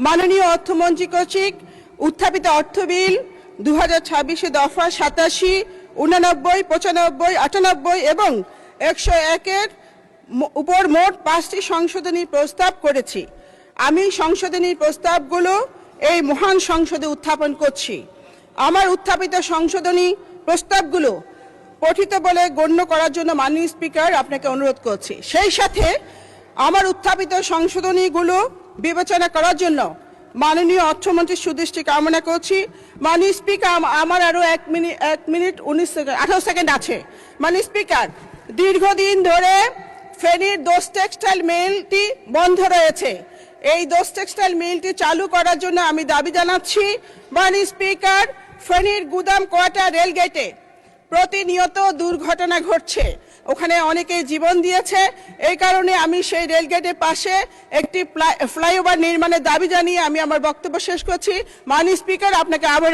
মাননীয় অর্থমন্ত্রী কর্তৃক উত্থাপিত অর্থ বিল 2026 দফা 87, 89, 95, 98 এবং 101 উপর মোট 5টি সংশোধনী প্রস্তাব করেছি। আমি সংশোধনী প্রস্তাবগুলো এই মহান সংসদে উত্থাপন করছি। আমার উত্থাপিত সংশোধনী প্রস্তাবগুলো পঠিত বলে গণ্য করার জন্য মাননীয় স্পিকার আপনাকে অনুরোধ করছি। সেই সাথে আমার উত্থাপিত সংশোধনীগুলো বিবেচনা করার জন্য মাননীয় অর্থমন্ত্রীর সুদৃষ্টি কামনা করছি। মাননীয় স্পিকার, আমার আরো 1 মিনিট 18 সেকেন্ড আছে। মাননীয় স্পিকার, দীর্ঘদিন ধরে ফেনীর দোস টেক্সটাইল মিলটি বন্ধ রয়েছে। এই দোস টেক্সটাইল মিলটি চালু করার জন্য আমি দাবি জানাচ্ছি। মাননীয় স্পিকার, ফেনীর গুদাম কোয়ার্টার রেলগেটে প্রতিনিয়ত দুর্ঘটনা ঘটছে, ওখানে অনেকেই জীবন দিয়েছে। এই কারণে আমি সেই রেলগেটের পাশে একটি ফ্লাইওভার নির্মাণের দাবি জানিয়ে আমি আমার বক্তব্য শেষ করছি। মাননীয় স্পিকার, আপনাকে আবার